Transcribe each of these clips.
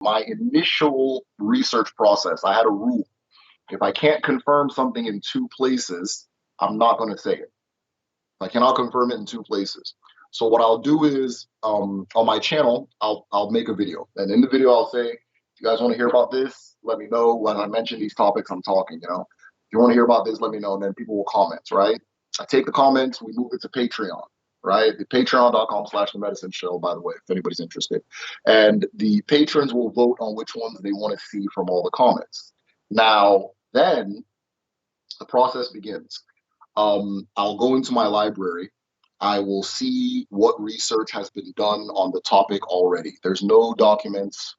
My initial research process, I had a rule. If I can't confirm something in two places, I'm not going to say it. I cannot confirm it in two places. So what I'll do is on my channel, I'll make a video, and in the video I'll say, if you guys want to hear about this, let me know. When I mention these topics, I'm talking. If you want to hear about this, let me know, and then people will comment. Right? I take the comments, we move it to Patreon. Right? The Patreon.com/The Medicine Show. By the way, if anybody's interested, and the patrons will vote on which ones they want to see from all the comments. Now, then the process begins. I'll go into my library. I will see what research has been done on the topic already. There's no documents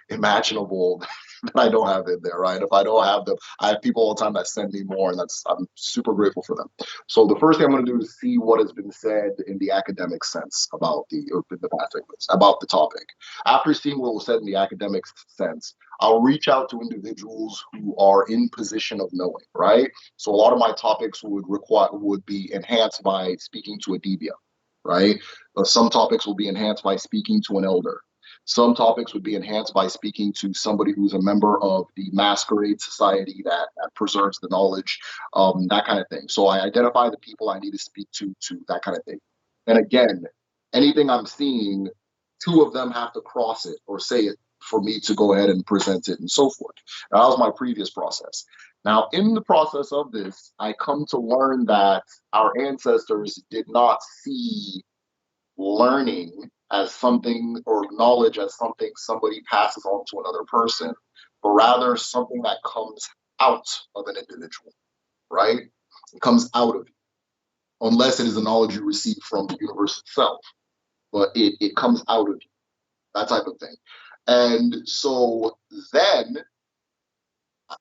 imaginable that I don't have in there, right? If I don't have them, I have people all the time that send me more, and I'm super grateful for them. So the first thing I'm going to do is see what has been said in the academic sense about about the topic. After seeing what was said in the academic sense, I'll reach out to individuals who are in position of knowing, right? So a lot of my topics would be enhanced by speaking to a dibia, right? Some topics will be enhanced by speaking to an elder. Some topics would be enhanced by speaking to somebody who's a member of the masquerade society that preserves the knowledge, that kind of thing. So I identify the people I need to speak to that kind of thing. And again, anything I'm seeing, two of them have to cross it or say it for me to go ahead and present it and so forth. That was my previous process. Now, in the process of this, I come to learn that our ancestors did not see learning as something or knowledge as something somebody passes on to another person, but rather something that comes out of an individual, right? It comes out of you, unless it is a knowledge you receive from the universe itself, but it comes out of you, that type of thing. And so then,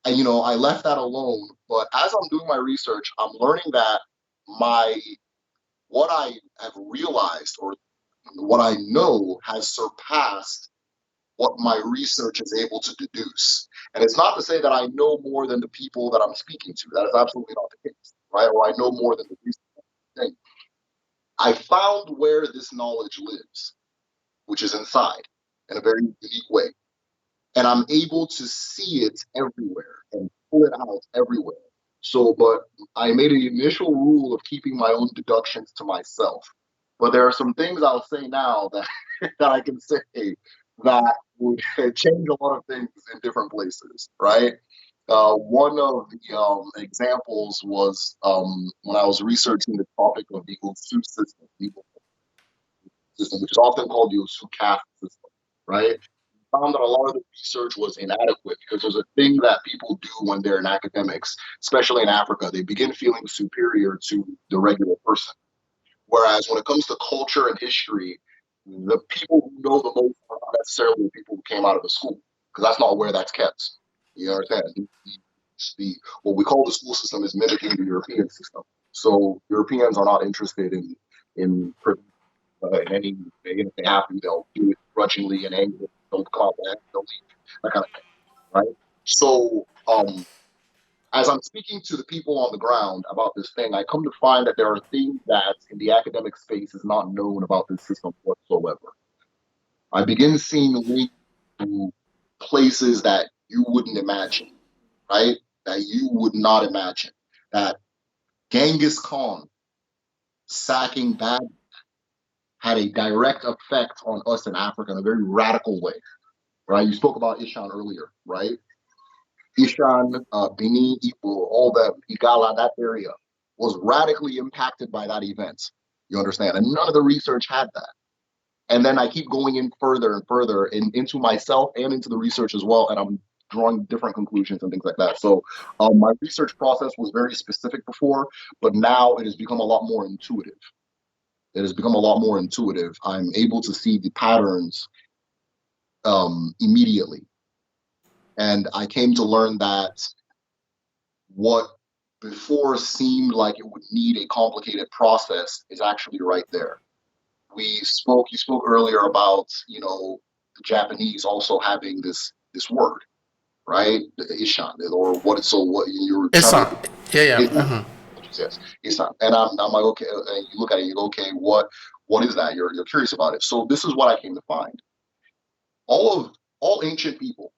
I left that alone. But as I'm doing my research, I'm learning that what I have realized or what I know has surpassed what my research is able to deduce. And it's not to say that I know more than the people that I'm speaking to. That is absolutely not the case, right? Or I know more than the research. I found where this knowledge lives, which is inside in a very unique way. And I'm able to see it everywhere and pull it out everywhere. So, but I made an initial rule of keeping my own deductions to myself. But there are some things I'll say now that that I can say that would change a lot of things in different places, right? One of the examples was when I was researching the topic of the Osu system, which is often called the Osu caste system, right? Found that a lot of the research was inadequate because there's a thing that people do when they're in academics, especially in Africa. They begin feeling superior to the regular person. Whereas when it comes to culture and history, the people who know the most are not necessarily the people who came out of the school, because that's not where that's kept. You understand? What we call the school system is mimicking the European system. So Europeans are not interested in any, if they have to, they'll do it grudgingly and angrily. Don't come out back, don't leave, that kind of thing, right? So, as I'm speaking to the people on the ground about this thing, I come to find that there are things that in the academic space is not known about this system whatsoever. I begin seeing links to places that you wouldn't imagine, right? That you would not imagine. That Genghis Khan sacking Baghdad had a direct effect on us in Africa in a very radical way, right? You spoke about Ishan earlier, right? Ishan, Benin, Igbo, all that, Igala, that area was radically impacted by that event. You understand? And none of the research had that. And then I keep going in further and further into myself and into the research as well. And I'm drawing different conclusions and things like that. So my research process was very specific before, but now it has become a lot more intuitive. It has become a lot more intuitive. I'm able to see the patterns immediately. And I came to learn that what before seemed like it would need a complicated process is actually right there. You spoke earlier about, the Japanese also having this word, right? The Ishan, or what you're It's trying on. to Yeah, yeah. Ishan. Yes, Ishan. And I'm like, okay, and you look at it, you go, okay, what is that? You're curious about it. So this is what I came to find. All of all ancient people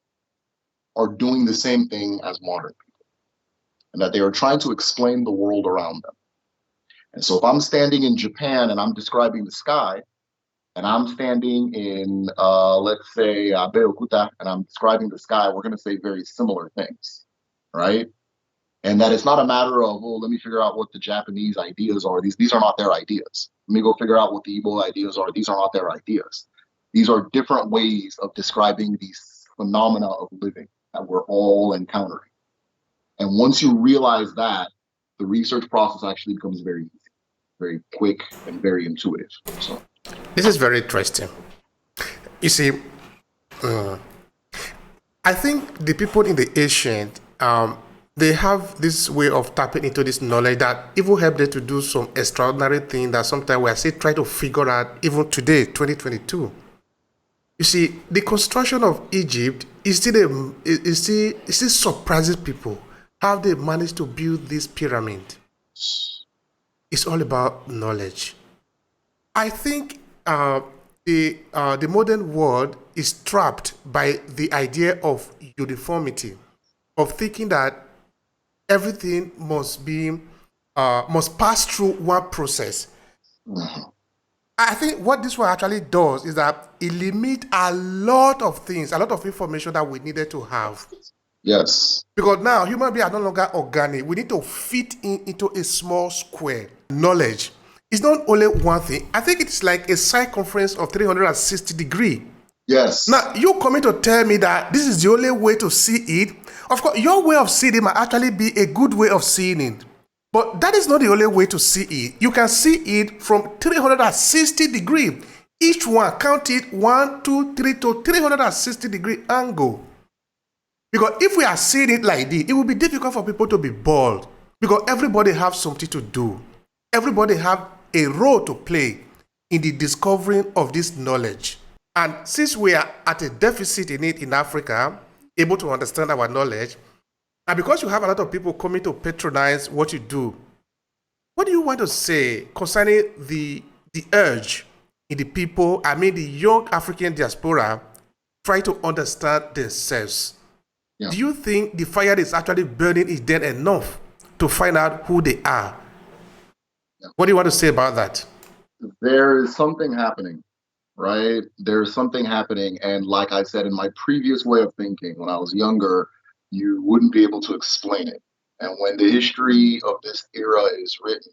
are doing the same thing as modern people, and that they are trying to explain the world around them. And so if I'm standing in Japan and I'm describing the sky, and I'm standing in, let's say, Abeokuta, and I'm describing the sky, we're going to say very similar things, right? And that it's not a matter of, oh, let me figure out what the Japanese ideas are. These are not their ideas. Let me go figure out what the Igbo ideas are. These are not their ideas. These are different ways of describing these phenomena of living that we're all encountering. And once you realize that, the research process actually becomes very easy, very quick, and very intuitive. So this is very interesting. You see, I think the people in the ancient, they have this way of tapping into this knowledge that even help them to do some extraordinary thing that sometimes we are still trying to figure out even today, 2022. You see, the construction of Egypt is still surprises people how they managed to build this pyramid. It's all about knowledge. I think the modern world is trapped by the idea of uniformity, of thinking that everything must pass through one process. I think what this one actually does is that it limits a lot of things, a lot of information that we needed to have. yes, Because now human beings are no longer organic. We need to fit into a small square. Knowledge is not only one thing. I think it's like a circumference of 360 degrees. yes. Now, you coming to tell me that this is the only way to see it. Of course, your way of seeing it might actually be a good way of seeing it. But that is not the only way to see it. You can see it from 360 degrees. Each one, count it 1, 2, 3 to 360 degree angle. Because if we are seeing it like this, it will be difficult for people to be bored. Because everybody has something to do. Everybody have a role to play in the discovering of this knowledge. And since we are at a deficit in it in Africa, able to understand our knowledge, and because you have a lot of people coming to patronize what you do, what do you want to say concerning the urge in the people, the young African diaspora, try to understand themselves? Yeah. Do you think the fire is actually burning is then enough to find out who they are? Yeah. What do you want to say about that? There is something happening, right? There's something happening. And like I said, in my previous way of thinking, when I was younger, you wouldn't be able to explain it. And when the history of this era is written,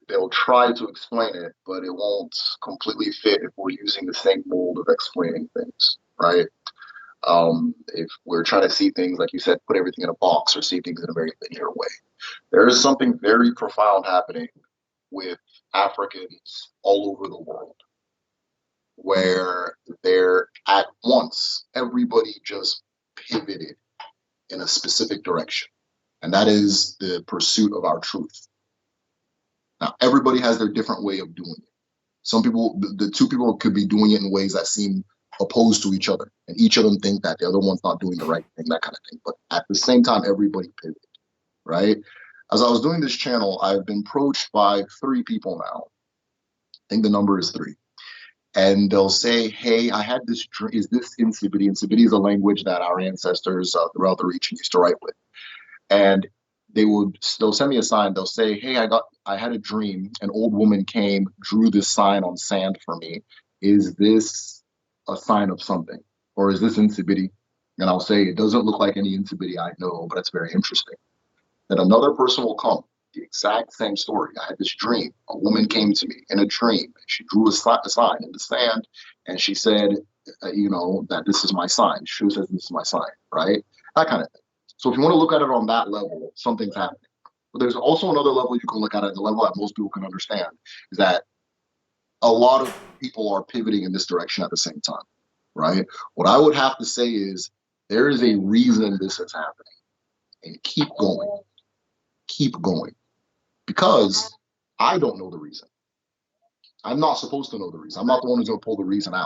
they'll try to explain it, but it won't completely fit if we're using the same mold of explaining things, right? If we're trying to see things, like you said, put everything in a box or see things in a very linear way. There is something very profound happening with Africans all over the world, where they're at once, everybody just pivoted in a specific direction. And that is the pursuit of our truth. Now, everybody has their different way of doing it. Some people, the two people could be doing it in ways that seem opposed to each other. And each of them think that the other one's not doing the right thing, that kind of thing. But at the same time, everybody pivoted, right? As I was doing this channel, I've been approached by 3 people now. I think the number is 3. And they'll say, hey, I had this dream. Is this Nsibidi? Nsibidi is a language that our ancestors throughout the region used to write with. And they'll send me a sign. They'll say, hey, I had a dream. An old woman came, drew this sign on sand for me. Is this a sign of something? Or is this Nsibidi? And I'll say, it doesn't look like any Nsibidi I know, but it's very interesting. Then another person will come, the exact same story. I had this dream. A woman came to me in a dream. She drew a sign in the sand, and she said, that this is my sign. She says, this is my sign, right? That kind of thing. So if you want to look at it on that level, something's happening. But there's also another level you can look at the level that most people can understand, is that a lot of people are pivoting in this direction at the same time, right? What I would have to say is there is a reason this is happening, and keep going. Keep going, because I don't know the reason. I'm not supposed to know the reason. I'm not the one who's going to pull the reason out.